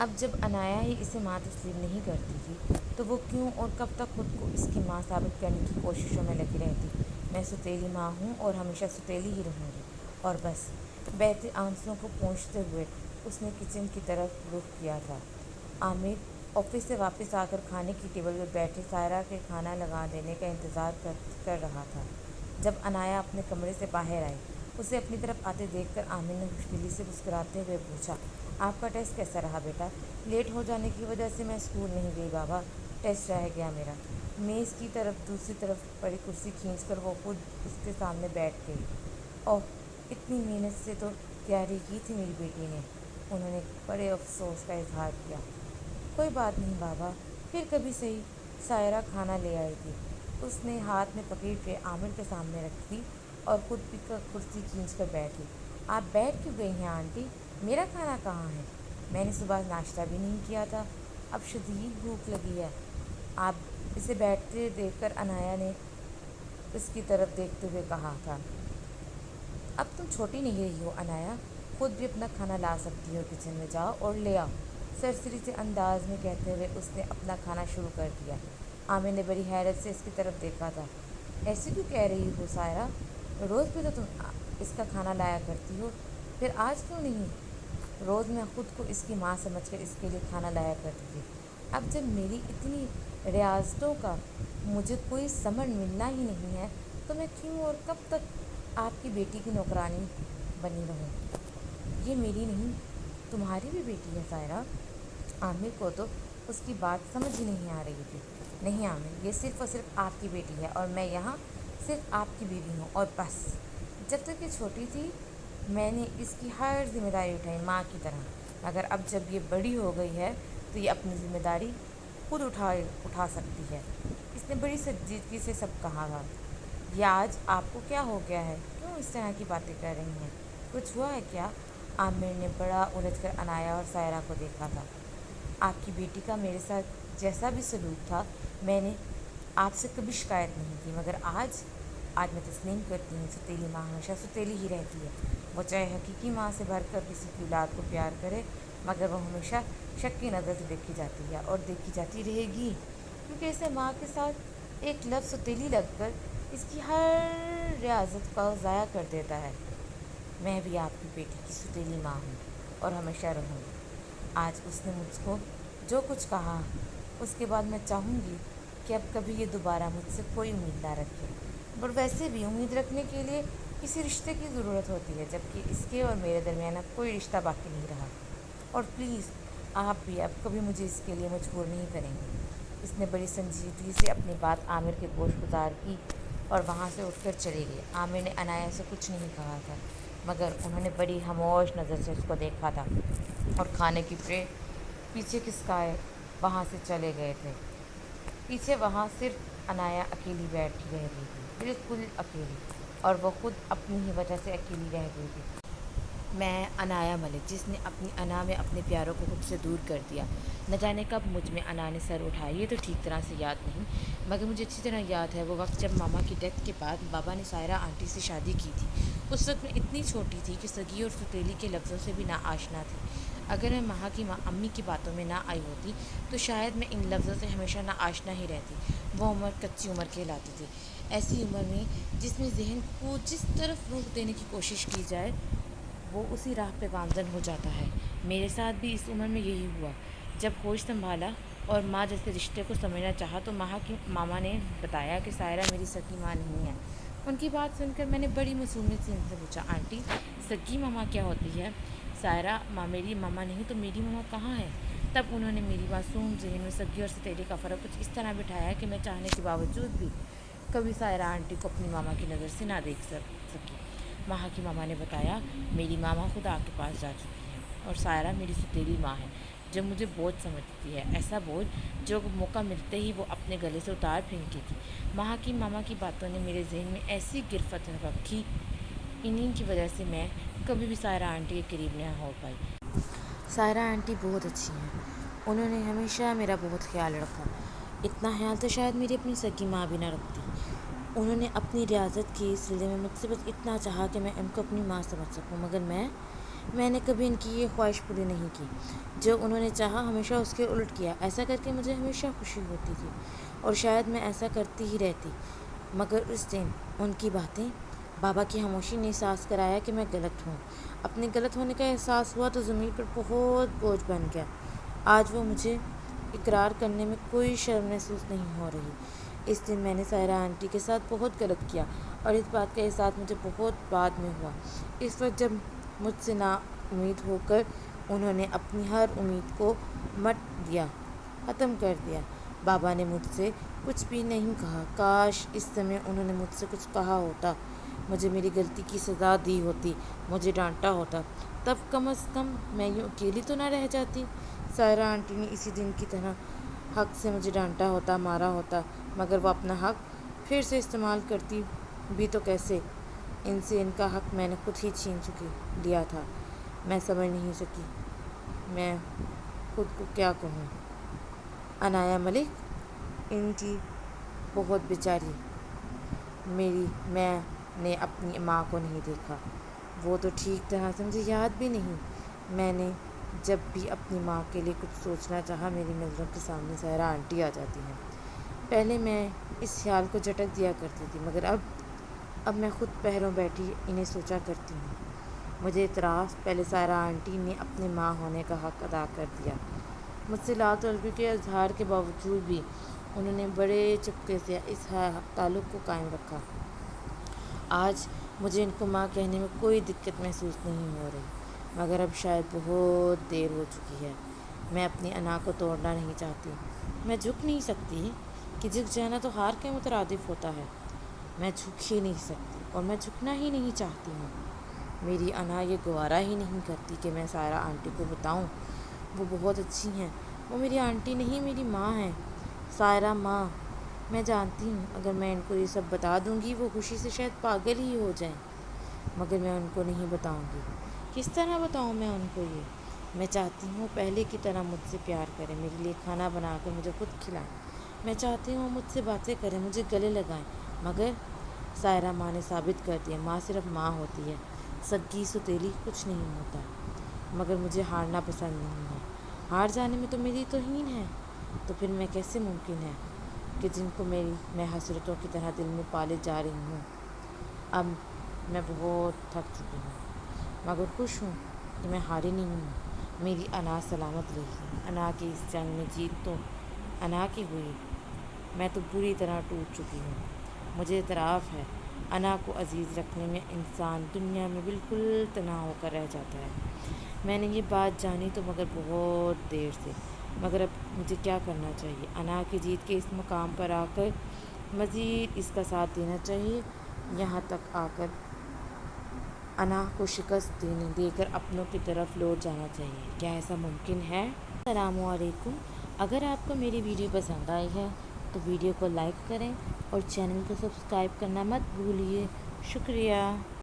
اب جب عنایا ہی اسے ماں تسلیم نہیں کرتی تھی تو وہ کیوں اور کب تک خود کو اس کی ماں ثابت کرنے کی کوششوں میں لگی رہتی۔ میں ستیلی ماں ہوں اور ہمیشہ ستیلی ہی رہوں گی، اور بس۔ بہتے آنسوؤں کو پونچھتے ہوئے اس نے کچن کی طرف رخ کیا تھا۔ عامر آفس سے واپس آ کر کھانے کی ٹیبل پر بیٹھے سائرہ کے کھانا لگا دینے کا انتظار کر رہا تھا۔ جب عنایا اپنے کمرے سے باہر آئی، اسے اپنی طرف آتے دیکھ کر عامر نے خوشدلی سے مسکراتے ہوئے پوچھا، آپ کا ٹیسٹ کیسا رہا بیٹا؟ لیٹ ہو جانے کی وجہ سے میں اسکول نہیں گئی بابا، ٹیسٹ رہ گیا میرا۔ میز کی طرف دوسری طرف پڑی کرسی کھینچ کر وہ خود اس کے سامنے بیٹھ گئی۔ اوہ، اتنی محنت سے تو تیاری کی تھی میری بیٹی نے، انہوں نے بڑے افسوس کا اظہار کیا۔ کوئی بات نہیں بابا، پھر کبھی صحیح۔ سائرہ کھانا لے آئی تھی۔ اس نے ہاتھ میں پکڑی ٹرے عامر کے سامنے رکھ دی اور خود بھی کرسی کھینچ کر بیٹھ گئی۔ آپ بیٹھ کیوں گئی ہیں آنٹی؟ میرا کھانا کہاں ہے؟ میں نے صبح ناشتہ بھی نہیں کیا تھا، اب شدید بھوک لگی ہے۔ آپ اسے بیٹھتے دیکھ کر عنایا نے اس کی طرف دیکھتے ہوئے کہا تھا، اب تم چھوٹی نہیں رہی ہو عنایا، خود بھی اپنا کھانا لا سکتی ہو، کچن میں جاؤ اور لے آؤ۔ سرسری سے انداز میں کہتے ہوئے اس نے اپنا کھانا شروع کر دیا۔ عامر نے بڑی حیرت سے اس کی طرف دیکھا تھا۔ ایسے کیوں کہہ رہی ہو سائرہ؟ روز بھی تو تم اس کا کھانا لایا کرتی ہو، پھر آج کیوں نہیں؟ روز میں خود کو اس کی ماں سمجھ کر اس کے لیے کھانا لایا کرتی تھی، اب جب میری اتنی ریاضتوں کا مجھے کوئی ثمر ملنا ہی نہیں ہے تو میں کیوں اور کب تک آپ کی بیٹی کی نوکرانی بنی رہوں؟ یہ میری نہیں، تمہاری بھی بیٹی ہے سائرہ۔ عامر کو تو اس کی بات سمجھ ہی نہیں آ رہی تھی۔ نہیں عامر، یہ صرف اور صرف آپ کی بیٹی ہے اور میں یہاں صرف آپ کی بیوی ہوں، اور بس۔ جب تک یہ چھوٹی تھی میں نے اس کی ہر ذمہ داری اٹھائی ماں کی طرح، مگر اب جب یہ بڑی ہو گئی ہے تو یہ اپنی ذمہ داری خود اٹھا سکتی ہے۔ اس نے بڑی سنجیدگی سے سب کہا تھا۔ یہ آج آپ کو کیا ہو گیا ہے؟ کیوں اس طرح کی باتیں کر رہی ہیں؟ کچھ ہوا ہے کیا؟ عامر نے بڑا الجھ کر عنایا اور سائرہ کو دیکھا تھا۔ آپ کی بیٹی کا میرے ساتھ جیسا بھی سلوک تھا میں نے آپ سے کبھی شکایت نہیں کی، مگر آج میں تسلیم کرتی ہوں، ستیلی ماں ہمیشہ ستیلی ہی رہتی ہے۔ وہ چاہے حقیقی ماں سے بڑھ کر کسی کی اولاد کو پیار کرے، مگر وہ ہمیشہ شک کی نظر سے دیکھی جاتی ہے اور دیکھی جاتی رہے گی، کیونکہ اسے ماں کے ساتھ ایک لفظ ستیلی لگ کر اس کی ہر ریاضت کو ضائع کر دیتا ہے۔ میں بھی آپ کی بیٹی کی ستیلی ماں ہوں اور ہمیشہ رہوں گی۔ آج اس نے مجھ کو جو کچھ کہا، اس کے بعد میں چاہوں گی کہ اب کبھی یہ دوبارہ مجھ سے کوئی امید نہ رکھے، اور ویسے بھی امید رکھنے کے لیے کسی رشتے کی ضرورت ہوتی ہے، جبکہ اس کے اور میرے درمیان اب کوئی رشتہ باقی نہیں رہا، اور پلیز آپ بھی اب کبھی مجھے اس کے لیے مجبور نہیں کریں گے۔ اس نے بڑی سنجیدگی سے اپنی بات عامر کے گوش گزار کی اور وہاں سے اٹھ کر چلی گئی۔ عامر نے عنایا سے کچھ نہیں کہا تھا، مگر انہوں نے بڑی خاموش نظر سے اس کو دیکھا تھا اور کھانے کی ٹرے پیچھے کھسکائے وہاں سے چلے گئے تھے۔ پیچھے وہاں صرف عنایا اکیلی بیٹھی رہ گئی تھی، بالکل اکیلی، اور وہ خود اپنی ہی وجہ سے اکیلی رہ گئی تھی۔ میں عنایا ملک، جس نے اپنی انا میں اپنے پیاروں کو خود سے دور کر دیا۔ نہ جانے کب مجھ میں انا نے سر اٹھایا، یہ تو ٹھیک طرح سے یاد نہیں، مگر مجھے اچھی طرح یاد ہے وہ وقت جب ماما کی ڈیتھ کے بعد بابا نے سائرہ آنٹی سے شادی کی تھی۔ اس وقت میں اتنی چھوٹی تھی کہ سگی اور ستیلی کے لفظوں سے بھی نا آشنا تھی۔ اگر میں ماں کی امی کی باتوں میں نہ آئی ہوتی تو شاید میں ان لفظوں سے ہمیشہ نا آشنا ہی رہتی۔ وہ عمر کچی عمر کہلاتی تھی، ایسی عمر میں جس میں ذہن کو جس طرف روک دینے کی کوشش کی جائے وہ اسی راہ پہ گامزن ہو جاتا ہے۔ میرے ساتھ بھی اس عمر میں یہی ہوا۔ جب ہوش سنبھالا اور ماں جیسے رشتے کو سمجھنا چاہا تو ماما نے بتایا کہ سائرہ میری سگی ماں نہیں ہے۔ ان کی بات سن کر میں نے بڑی معصومیت سے ان سے پوچھا، آنٹی سگی ماما کیا ہوتی ہے؟ سائرہ میری ماما نہیں تو میری ماما کہاں ہے؟ تب انہوں نے میری معصوم ذہن میں سگی اور ستیلی کا فرق کچھ اس طرح بٹھایا کہ میں چاہنے کے باوجود بھی کبھی سائرہ آنٹی کو اپنی ماما کی نظر سے نہ دیکھ سکی۔ ماں کی ماما نے بتایا، میری ماما خدا کے پاس جا چکی ہے اور سائرہ میری ستیلی ماں ہے جو مجھے بوجھ سمجھتی ہے، ایسا بوجھ جو موقع ملتے ہی وہ اپنے گلے سے اتار پھینکے گی۔ ماں کی ماما کی باتوں نے میرے ذہن میں ایسی گرفت رکھی، انہی کی وجہ سے میں کبھی بھی سائرہ آنٹی کے قریب نہ ہو پائی۔ سائرہ آنٹی بہت اچھی ہیں، انہوں نے ہمیشہ میرا بہت خیال رکھا، اتنا خیال تو شاید میری اپنی سگی ماں بھی نہ رکھتی۔ انہوں نے اپنی ریاضت کے سلسلے میں مجھ سے بس اتنا چاہا کہ میں ان کو اپنی ماں سمجھ سکوں، مگر میں نے کبھی ان کی یہ خواہش پوری نہیں کی۔ جو انہوں نے چاہا ہمیشہ اس کے الٹ کیا۔ ایسا کر کے مجھے ہمیشہ خوشی ہوتی تھی اور شاید میں ایسا کرتی ہی رہتی، مگر اس دن ان کی باتیں، بابا کی خاموشی نے احساس کرایا کہ میں غلط ہوں۔ اپنے غلط ہونے کا احساس ہوا تو ضمیر پر بہت بوجھ بن گیا۔ آج وہ مجھے اقرار کرنے میں کوئی شرم محسوس نہیں ہو رہی۔ اس دن میں نے سائرہ آنٹی کے ساتھ بہت غلط کیا اور اس بات کا احساس مجھے بہت بعد میں ہوا۔ اس وقت جب مجھ سے نا امید ہو کر انہوں نے اپنی ہر امید کو مٹ دیا، ختم کر دیا۔ بابا نے مجھ سے کچھ بھی نہیں کہا۔ کاش اس سمے انہوں نے مجھ سے کچھ کہا ہوتا، مجھے میری غلطی کی سزا دی ہوتی، مجھے ڈانٹا ہوتا، تب کم از کم میں یوں اکیلی تو نہ رہ جاتی۔ سائرہ آنٹی نے اسی دن کی طرح حق سے مجھے ڈانٹا ہوتا، مارا ہوتا، مگر وہ اپنا حق پھر سے استعمال کرتی بھی تو کیسے؟ ان سے ان کا حق میں نے خود ہی چھین لیا تھا۔ میں سمجھ نہیں سکی میں خود کو کیا کہوں۔ عنایہ ملک ان کی بہت بیچاری، میں نے اپنی ماں کو نہیں دیکھا، وہ تو ٹھیک طرح سے مجھے یاد بھی نہیں۔ میں نے جب بھی اپنی ماں کے لیے کچھ سوچنا چاہا میری نظروں کے سامنے سائرہ آنٹی آ جاتی ہیں۔ پہلے میں اس خیال کو جھٹک دیا کرتی تھی، مگر اب میں خود پہلوں بیٹھی انہیں سوچا کرتی ہوں۔ مجھے اعتراف، پہلے سائرہ آنٹی نے اپنی ماں ہونے کا حق ادا کر دیا۔ مجھ سے لا طلبی کے اظہار کے باوجود بھی انہوں نے بڑے چپکے سے اس تعلق کو قائم رکھا۔ آج مجھے ان کو ماں کہنے میں کوئی دقت محسوس نہیں ہو رہی، مگر اب شاید بہت دیر ہو چکی ہے۔ میں اپنی انا کو توڑنا نہیں چاہتی۔ میں جھک نہیں سکتی کہ جھک جانا تو ہار کے مترادف ہوتا ہے۔ میں جھک ہی نہیں سکتی اور میں جھکنا ہی نہیں چاہتی ہوں۔ میری انا یہ گوارا ہی نہیں کرتی کہ میں سائرہ آنٹی کو بتاؤں وہ بہت اچھی ہیں۔ وہ میری آنٹی نہیں، میری ماں ہیں، سائرہ ماں۔ میں جانتی ہوں اگر میں ان کو یہ سب بتا دوں گی وہ خوشی سے شاید پاگل ہی ہو جائیں، مگر میں ان کو نہیں بتاؤں گی۔ کس طرح بتاؤں میں ان کو یہ؟ میں چاہتی ہوں وہ پہلے کی طرح مجھ سے پیار کریں، میرے لیے کھانا بنا کر مجھے خود کھلائیں۔ میں چاہتی ہوں وہ مجھ سے باتیں کریں، مجھے گلے لگائیں، مگر سائرہ ماں نے ثابت کر دیا ماں صرف ماں ہوتی ہے، سگی سوتیلی کچھ نہیں ہوتا۔ مگر مجھے ہارنا پسند نہیں ہے۔ ہار جانے میں تو میری توہین ہے، تو پھر میں کیسے ممکن ہے کہ جن کو میں حسرتوں کی طرح دل میں پالے جا رہی ہوں۔ اب میں بہت تھک چکی ہوں، مگر خوش ہوں کہ میں ہاری نہیں ہوں۔ میری انا سلامت رہی۔ انا کی اس جنگ میں جیت تو انا کی ہوئی، میں تو بری طرح ٹوٹ چکی ہوں۔ مجھے اعتراف ہے انا کو عزیز رکھنے میں انسان دنیا میں بالکل تنہا ہو کر رہ جاتا ہے۔ میں نے یہ بات جانی تو مگر بہت دیر سے، مگر اب مجھے کیا کرنا چاہیے؟ انا کی جیت کے اس مقام پر آ کر مزید اس کا ساتھ دینا چاہیے، یہاں تک آ کر انا کو شکست دے کر اپنوں کی طرف لوٹ جانا چاہیے۔ کیا ایسا ممکن ہے؟ السلام علیکم۔ اگر آپ کو میری ویڈیو پسند آئی ہے تو ویڈیو کو لائک کریں اور چینل کو سبسکرائب کرنا مت بھولیے۔ شکریہ۔